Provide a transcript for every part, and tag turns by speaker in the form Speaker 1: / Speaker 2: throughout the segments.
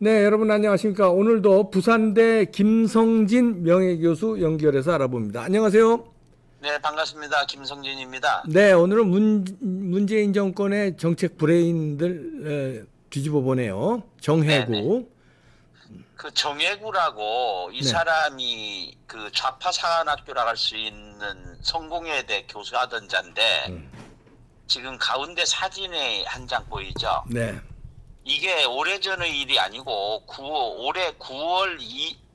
Speaker 1: 네, 여러분 안녕하십니까. 오늘도 부산대 김성진 명예교수 연결해서 알아봅니다. 안녕하세요.
Speaker 2: 네, 반갑습니다. 김성진입니다.
Speaker 1: 네, 오늘은 문재인 정권의 정책 브레인들 뒤집어 보네요. 정해구.
Speaker 2: 네네. 그 정해구라고 이
Speaker 1: 네.
Speaker 2: 사람이 그 좌파 사관학교라고 할 수 있는 성공회대 교수하던 자인데 지금 가운데 사진에 한 장 보이죠?
Speaker 1: 네.
Speaker 2: 이게 오래전의 일이 아니고 올해 9월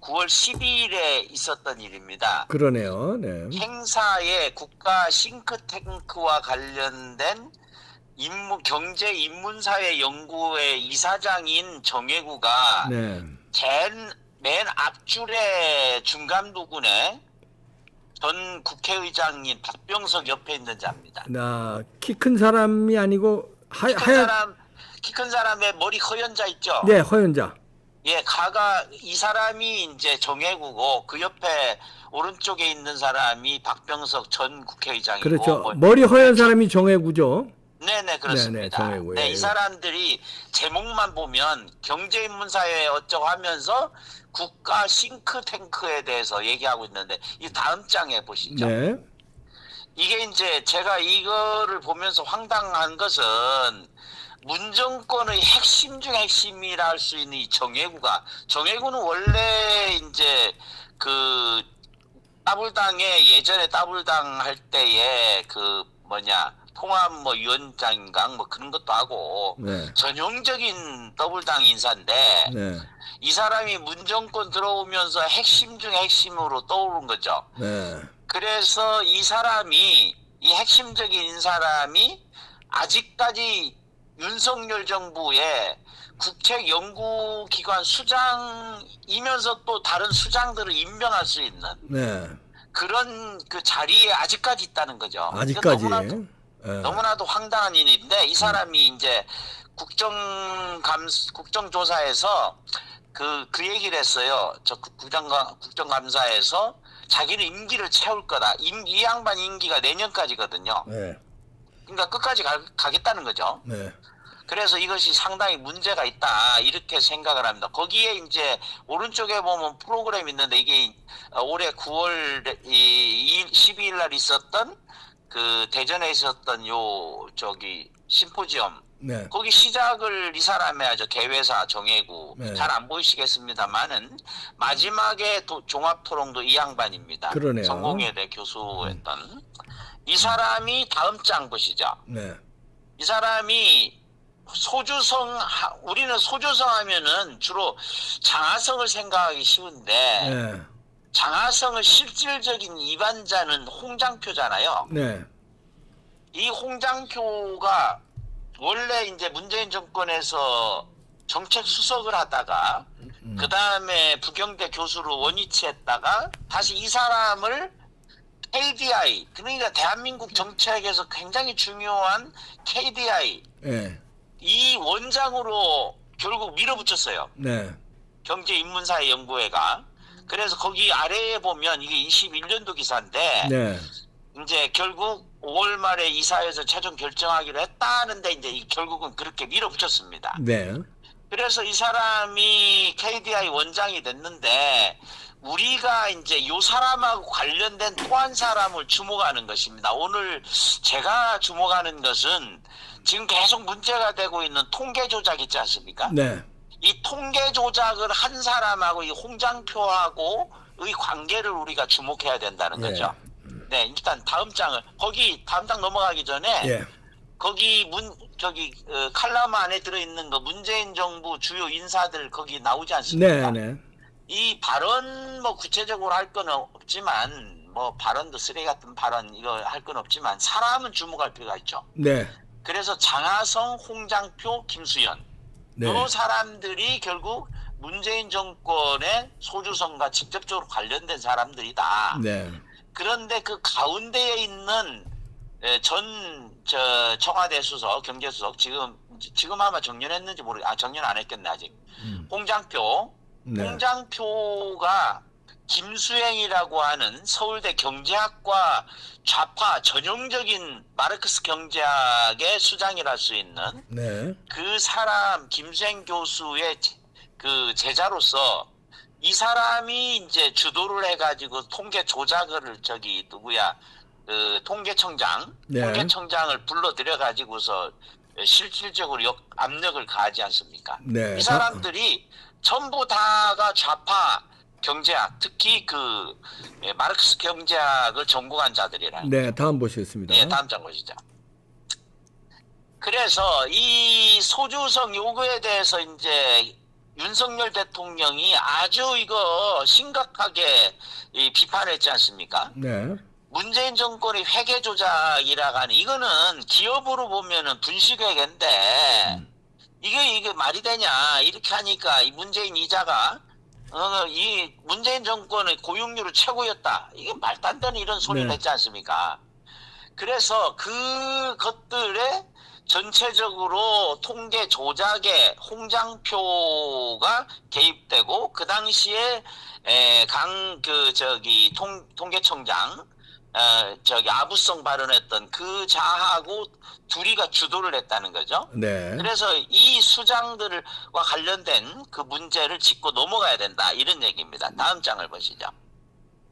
Speaker 2: 12일에 있었던 일입니다.
Speaker 1: 그러네요. 네.
Speaker 2: 행사에 국가 싱크탱크와 관련된 경제 인문사회 연구회 이사장인 정해구가
Speaker 1: 네.
Speaker 2: 맨 앞줄에 중간 부분에 전 국회의장인 박병석 옆에 있는 자입니다.
Speaker 1: 키 큰 사람이 아니고
Speaker 2: 키 큰 사람의 머리 허연 자 있죠?
Speaker 1: 네, 허연자.
Speaker 2: 예, 이 사람이 이제 정해구고 그 옆에 오른쪽에 있는 사람이 박병석 전 국회의장이고.
Speaker 1: 그렇죠. 머리 허연 사람이 정해구죠.
Speaker 2: 네네, 그렇습니다.
Speaker 1: 네네, 정해구.
Speaker 2: 네, 이 사람들이 제목만 보면 경제인문사회 어쩌고 하면서 국가 싱크탱크에 대해서 얘기하고 있는데 이 다음 장에 보시죠.
Speaker 1: 네.
Speaker 2: 이게 이제 제가 이거를 보면서 황당한 것은 문정권의 핵심 중 핵심이라 할 수 있는 이 정해구는 원래 이제 그 예전에 따블당 할 때에 통합 위원장인가 그런 것도 하고
Speaker 1: 네.
Speaker 2: 전형적인 더블당 인사인데
Speaker 1: 네.
Speaker 2: 이 사람이 문정권 들어오면서 핵심 중 핵심으로 떠오른 거죠.
Speaker 1: 네.
Speaker 2: 그래서 이 핵심적인 사람이 아직까지 윤석열 정부의 국책연구기관 수장이면서 또 다른 수장들을 임명할 수 있는
Speaker 1: 네.
Speaker 2: 그런 그 자리에 아직까지 있다는 거죠.
Speaker 1: 아직까지.
Speaker 2: 너무나도 황당한 일인데 이 사람이 이제 국정조사에서 그 얘기를 했어요. 국정감사에서 자기는 임기를 채울 거다. 이 양반 임기가 내년까지거든요.
Speaker 1: 네.
Speaker 2: 그러니까 끝까지 가겠다는 거죠.
Speaker 1: 네.
Speaker 2: 그래서 이것이 상당히 문제가 있다 이렇게 생각을 합니다. 거기에 이제 오른쪽에 보면 프로그램이 있는데 이게 올해 9월 12일 날 있었던 그 대전에 있었던 심포지엄.
Speaker 1: 네.
Speaker 2: 거기 시작을 이 사람이 하죠. 개회사 정해구.
Speaker 1: 네.
Speaker 2: 잘 안 보이시겠습니다만은 마지막에 종합토론도 이 양반입니다.
Speaker 1: 그러네요.
Speaker 2: 성공회대 교수였던 이 사람이 다음 장 보시죠.
Speaker 1: 네.
Speaker 2: 이 사람이 우리는 소조성 하면은 주로 장하성을 생각하기 쉬운데
Speaker 1: 네.
Speaker 2: 장하성의 실질적인 이반자는 홍장표잖아요.
Speaker 1: 네.
Speaker 2: 이 홍장표가 원래 이제 문재인 정권에서 정책 수석을 하다가 그 다음에 부경대 교수로 원위치했다가 다시 이 사람을 KDI, 그러니까 대한민국 정책에서 굉장히 중요한 KDI,
Speaker 1: 네.
Speaker 2: 이 원장으로 결국 밀어붙였어요.
Speaker 1: 네.
Speaker 2: 경제인문사회 연구회가. 그래서 거기 아래에 보면 이게 21년도 기사인데
Speaker 1: 네.
Speaker 2: 이제 결국 5월 말에 이사회에서 최종 결정하기로 했다는데 이제 결국은 그렇게 밀어붙였습니다.
Speaker 1: 네.
Speaker 2: 그래서 이 사람이 KDI 원장이 됐는데 우리가 이제 요 사람하고 관련된 또 한 사람을 주목하는 것입니다. 오늘 제가 주목하는 것은 지금 계속 문제가 되고 있는 통계 조작 있지 않습니까?
Speaker 1: 네.
Speaker 2: 이 통계 조작을 한 사람하고 이 홍장표하고의 관계를 우리가 주목해야 된다는 거죠. 네, 일단 다음 장 넘어가기 전에
Speaker 1: 예.
Speaker 2: 거기 칼럼 안에 들어있는 거 문재인 정부 주요 인사들 거기 나오지 않습니까?
Speaker 1: 네. 네.
Speaker 2: 이 발언 구체적으로 할 건 없지만 발언도 쓰레기 같은 발언 이거 할 건 없지만 사람은 주목할 필요가 있죠.
Speaker 1: 네.
Speaker 2: 그래서 장하성, 홍장표, 김수현
Speaker 1: 네.
Speaker 2: 이 사람들이 결국 문재인 정권의 소주성과 직접적으로 관련된 사람들이다.
Speaker 1: 네.
Speaker 2: 그런데 그 가운데에 있는 청와대 수석, 경제수석 지금 아마 정년했는지 정년 안 했겠네 아직. 홍장표.
Speaker 1: 네.
Speaker 2: 홍장표가 김수행이라고 하는 서울대 경제학과 좌파 전형적인 마르크스 경제학의 수장이라 할 수 있는
Speaker 1: 네.
Speaker 2: 그 사람 김수행 교수의 그 제자로서 이 사람이 이제 주도를 해가지고 통계 조작을 저기 누구야 그 통계청장
Speaker 1: 네.
Speaker 2: 통계청장을 불러들여 가지고서 실질적으로 압력을 가하지 않습니까?
Speaker 1: 네.
Speaker 2: 이 사람들이 전부 다가 좌파 경제학, 특히 그 마르크스 경제학을 전공한 자들이라는.
Speaker 1: 네, 다음 보시겠습니다.
Speaker 2: 예, 다음 장 보시죠. 그래서 이 소주성 요구에 대해서 이제 윤석열 대통령이 아주 이거 심각하게 비판했지 않습니까?
Speaker 1: 네.
Speaker 2: 문재인 정권의 회계 조작이라고 하는 이거는 기업으로 보면은 분식회계인데 이게 말이 되냐 이렇게 하니까 이 문재인 이자가 이 문재인 정권의 고용률은 최고였다. 이게 말도 안 되는 이런 소리를
Speaker 1: 네.
Speaker 2: 했지 않습니까? 그래서 그것들에 전체적으로 통계 조작에 홍장표가 개입되고 그 당시에 통계청장 저기 아부성 발언했던 그 자하고 둘이가 주도를 했다는 거죠.
Speaker 1: 네.
Speaker 2: 그래서 이 수장들과 관련된 그 문제를 짚고 넘어가야 된다 이런 얘기입니다. 다음 장을 보시죠.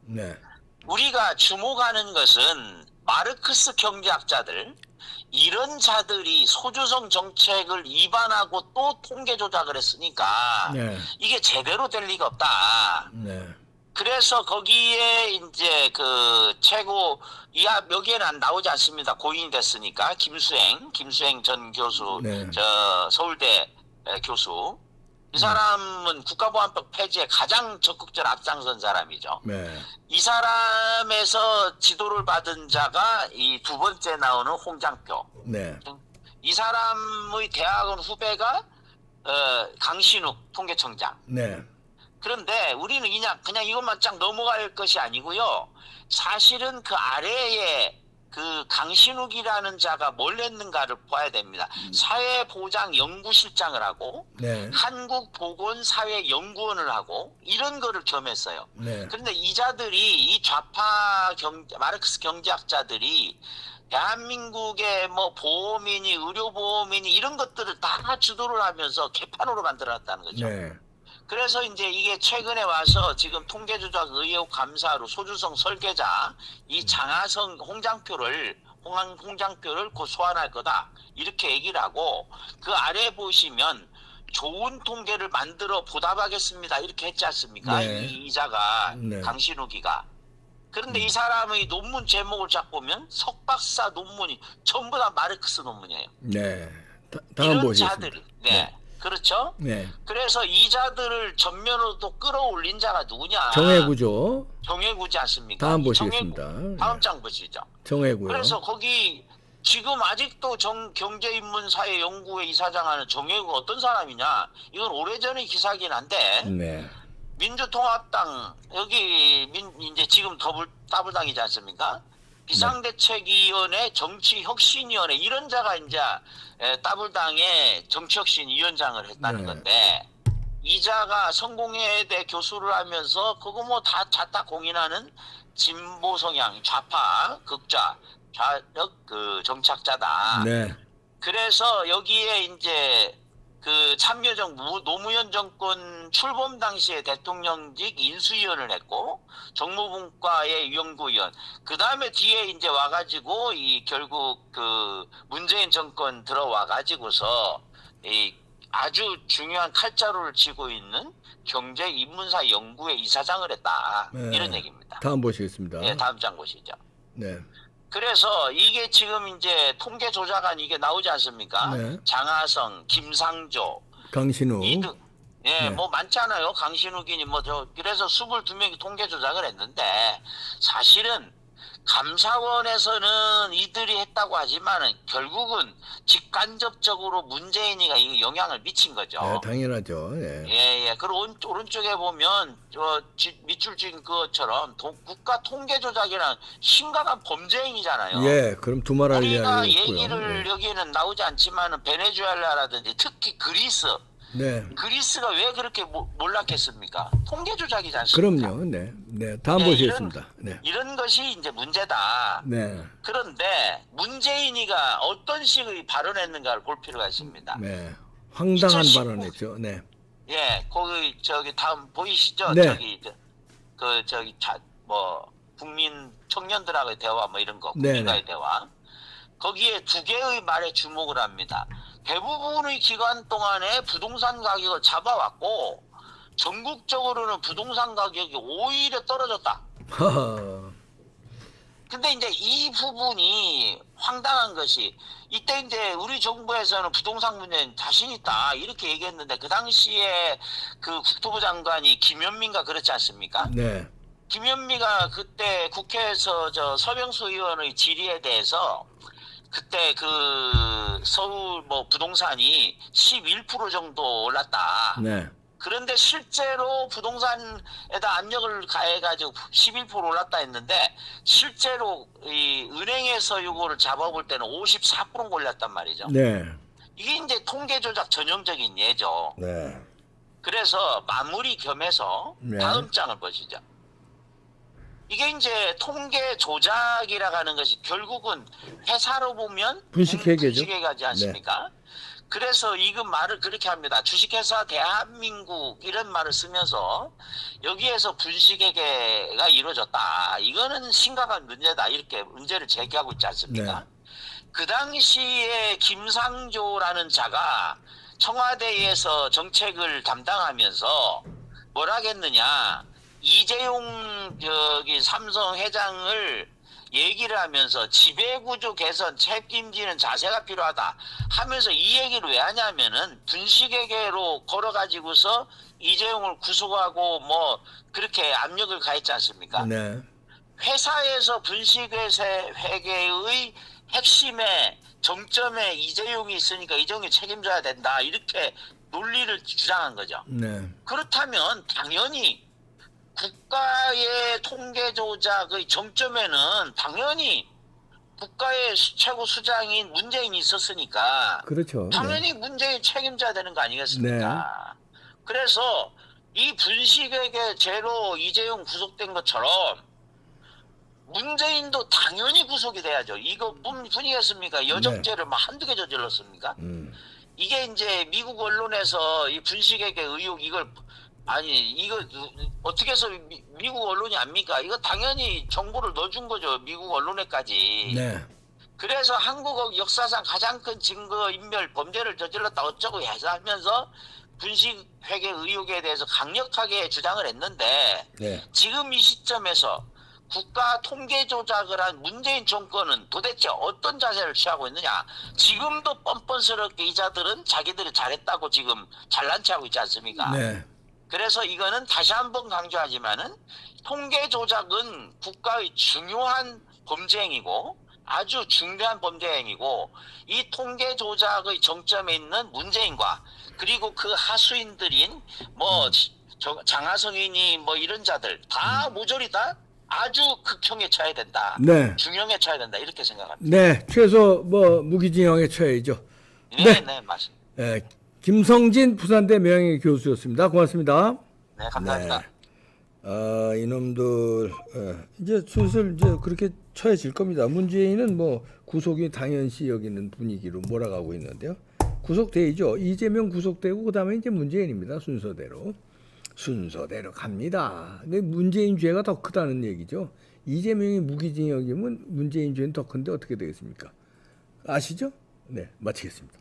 Speaker 1: 네.
Speaker 2: 우리가 주목하는 것은 마르크스 경제학자들 이런 자들이 소주성 정책을 위반하고 또 통계 조작을 했으니까
Speaker 1: 네.
Speaker 2: 이게 제대로 될 리가 없다.
Speaker 1: 네.
Speaker 2: 그래서 거기에 이제 그 최고 여기에는 안 나오지 않습니다. 고인이 됐으니까 김수행 전 교수,
Speaker 1: 네.
Speaker 2: 저 서울대 교수. 이 사람은 국가보안법 폐지에 가장 적극적으로 앞장선 사람이죠.
Speaker 1: 네.
Speaker 2: 이 사람에서 지도를 받은 자가 이 두 번째 나오는 홍장표.
Speaker 1: 네.
Speaker 2: 이 사람의 대학원 후배가 강신욱 통계청장.
Speaker 1: 네.
Speaker 2: 그런데 우리는 그냥 이것만 쫙 넘어갈 것이 아니고요. 사실은 그 아래에 그 강신욱이라는 자가 뭘 했는가를 봐야 됩니다. 사회보장연구실장을 하고
Speaker 1: 네.
Speaker 2: 한국보건사회연구원을 하고 이런 거를 겸했어요.
Speaker 1: 네.
Speaker 2: 그런데 이 자들이 이 좌파 마르크스 경제학자들이 대한민국의 뭐 보험이니 의료보험이니 이런 것들을 다 주도를 하면서 개판으로 만들어놨다는 거죠.
Speaker 1: 네.
Speaker 2: 그래서 이제 이게 최근에 와서 지금 통계조작 의혹 감사로 소주성 설계자 이 장하성 홍장표를 곧 소환할 거다 이렇게 얘기를 하고 그 아래 보시면 좋은 통계를 만들어 보답하겠습니다 이렇게 했지 않습니까?
Speaker 1: 네.
Speaker 2: 이 이자가
Speaker 1: 네.
Speaker 2: 강신욱이가. 그런데 이 사람의 논문 제목을 쫙 보면 석박사 논문이 전부 다 마르크스 논문이에요.
Speaker 1: 네. 다음
Speaker 2: 이런
Speaker 1: 보시겠습니다.
Speaker 2: 자들이. 네. 그렇죠?
Speaker 1: 네.
Speaker 2: 그래서 이 자들을 전면으로 또 끌어올린 자가 누구냐?
Speaker 1: 정해구죠.
Speaker 2: 정해구지 않습니까?
Speaker 1: 다음
Speaker 2: 이
Speaker 1: 보시겠습니다.
Speaker 2: 정해구. 다음 장 보시죠.
Speaker 1: 정해구요.
Speaker 2: 그래서 거기 지금 아직도 경제인문사회연구회 이사장하는 정해구가 어떤 사람이냐? 이건 오래전의 기사긴 한데
Speaker 1: 네.
Speaker 2: 민주통합당 여기 이제 지금 더불당이지 않습니까? 비상대책위원회 정치혁신위원회 이런 자가 이제 더불당의 정치혁신위원장을 했다는
Speaker 1: 네.
Speaker 2: 건데 이자가 성공회대 교수를 하면서 그거 뭐 다 자타 공인하는 진보 성향 좌파 극좌 좌력 그 정착자다.
Speaker 1: 네.
Speaker 2: 그래서 여기에 이제 그 참여정부 노무현 정권 출범 당시에 대통령직 인수위원을 했고 정무분과의 연구위원 그 다음에 뒤에 이제 와가지고 이 결국 그 문재인 정권 들어와 가지고서 이 아주 중요한 칼자루를 쥐고 있는 경제인문사 연구회 이사장을 했다.
Speaker 1: 네.
Speaker 2: 이런 얘기입니다.
Speaker 1: 다음 보시겠습니다.
Speaker 2: 네, 다음 장 보시죠.
Speaker 1: 네.
Speaker 2: 그래서 이게 지금 이제 통계 조작안 이게 나오지 않습니까?
Speaker 1: 네.
Speaker 2: 장하성, 김상조,
Speaker 1: 강신욱.
Speaker 2: 이등, 예,
Speaker 1: 네.
Speaker 2: 뭐 많잖아요. 강신욱이니 그래서 22명이 통계 조작을 했는데 사실은 감사원에서는 이들이 했다고 하지만은 결국은 직간접적으로 문재인이가 이 영향을 미친 거죠.
Speaker 1: 네, 당연하죠. 네.
Speaker 2: 예. 그리고 오른쪽에 보면 밑줄 진 것처럼 국가 통계 조작이란 심각한 범죄행위잖아요.
Speaker 1: 예, 그럼 두말할
Speaker 2: 우리가
Speaker 1: 이야기가 있고요.
Speaker 2: 얘기를
Speaker 1: 네.
Speaker 2: 여기에는 나오지 않지만은 베네수엘라라든지 특히 그리스가 왜 그렇게 몰락했습니까? 통계 조작이지 않습니까?
Speaker 1: 그럼요. 네. 네. 다음
Speaker 2: 네,
Speaker 1: 보시겠습니다. 네.
Speaker 2: 이런 것이 이제 문제다.
Speaker 1: 네.
Speaker 2: 그런데 문재인이가 어떤 식의 발언했는가를 볼 필요가 있습니다.
Speaker 1: 네. 황당한
Speaker 2: 2019
Speaker 1: 발언했죠. 네.
Speaker 2: 예, 거기 저기 다음 보이시죠?
Speaker 1: 네.
Speaker 2: 저기 뭐 국민 청년들하고의 대화 뭐 이런 거 국민과의 대화 거기에 두 개의 말에 주목을 합니다. 대부분의 기간 동안에 부동산 가격을 잡아왔고 전국적으로는 부동산 가격이 오히려 떨어졌다.
Speaker 1: 하하.
Speaker 2: 근데 이제 이 부분이 황당한 것이 이때 이제 우리 정부에서는 부동산 문제는 자신 있다 이렇게 얘기했는데 그 당시에 그 국토부 장관이 김현민가 그렇지 않습니까?
Speaker 1: 네.
Speaker 2: 김현미가 그때 국회에서 저 서명수 의원의 질의에 대해서 그때 그 서울 뭐 부동산이 11% 정도 올랐다.
Speaker 1: 네.
Speaker 2: 그런데 실제로 부동산에다 압력을 가해가지고 11% 올랐다 했는데 실제로 이 은행에서 이거를 잡아볼 때는 54% 올랐단 말이죠.
Speaker 1: 네.
Speaker 2: 이게 이제 통계 조작 전형적인 예죠.
Speaker 1: 네.
Speaker 2: 그래서 마무리 겸해서
Speaker 1: 네.
Speaker 2: 다음 장을 보시죠. 이게 이제 통계 조작이라고 하는 것이 결국은 회사로 보면
Speaker 1: 분식회계죠.
Speaker 2: 분식회계지 않습니까? 그래서 이거 말을 그렇게 합니다. 주식회사 대한민국 이런 말을 쓰면서 여기에서 분식회계가 이루어졌다. 이거는 심각한 문제다. 이렇게 문제를 제기하고 있지 않습니까?
Speaker 1: 네.
Speaker 2: 그 당시에 김상조라는 자가 청와대에서 정책을 담당하면서 뭐라 했느냐. 이재용 저기 삼성 회장을 얘기를 하면서 지배구조 개선 책임지는 자세가 필요하다 하면서 이 얘기를 왜 하냐면은 분식회계로 걸어가지고서 이재용을 구속하고 뭐 그렇게 압력을 가했지 않습니까?
Speaker 1: 네.
Speaker 2: 회사에서 분식회계의 핵심에 정점에 이재용이 있으니까 이재용이 책임져야 된다 이렇게 논리를 주장한 거죠.
Speaker 1: 네.
Speaker 2: 그렇다면 당연히 국가의 통계 조작의 정점에는 당연히 국가의 최고 수장인 문재인이 있었으니까
Speaker 1: 그렇죠.
Speaker 2: 당연히 문재인 책임져야 되는 거 아니겠습니까? 그래서 이 분식회계 죄로 이재용 구속된 것처럼 문재인도 당연히 구속이 돼야죠. 이거 뿐이겠습니까? 여정죄를 막 한두 개 저질렀습니까? 이게 이제 미국 언론에서 이 분식회계 의혹 이걸 아니 이거 어떻게 해서 미국 언론이 압니까? 이거 당연히 정보를 넣어준 거죠. 미국 언론에까지.
Speaker 1: 네.
Speaker 2: 그래서 한국 역사상 가장 큰 증거 인멸 범죄를 저질렀다 어쩌고 해서 하면서 분식회계 의혹에 대해서 강력하게 주장을 했는데
Speaker 1: 네.
Speaker 2: 지금 이 시점에서 국가 통계 조작을 한 문재인 정권은 도대체 어떤 자세를 취하고 있느냐. 지금도 뻔뻔스럽게 이자들은 자기들이 잘했다고 지금 잘난 체하고 있지 않습니까?
Speaker 1: 네.
Speaker 2: 그래서 이거는 다시 한번 강조하지만은 통계 조작은 국가의 중요한 범죄 행위고 아주 중대한 범죄 행위고 이 통계 조작의 정점에 있는 문재인과 그리고 그 하수인들인 뭐 장하성이니 뭐 이런 자들 다 모조리 다 아주 극형에 처해야 된다.
Speaker 1: 네.
Speaker 2: 중형에 처해야 된다. 이렇게 생각합니다.
Speaker 1: 네. 최소 뭐 무기징역에 처해야죠.
Speaker 2: 네, 네, 맞습니다.
Speaker 1: 네. 김성진 부산대 명예교수였습니다. 고맙습니다.
Speaker 2: 네, 감사합니다.
Speaker 1: 네. 이놈들 이제 슬슬 이제 그렇게 처해질 겁니다. 문재인은 뭐 구속이 당연시 여기는 분위기로 몰아가고 있는데요. 구속되죠. 이재명 구속되고 그다음에 이제 문재인입니다. 순서대로 갑니다. 근데 문재인 죄가 더 크다는 얘기죠. 이재명이 무기징역이면 문재인 죄는 더 큰데 어떻게 되겠습니까? 아시죠? 네, 마치겠습니다.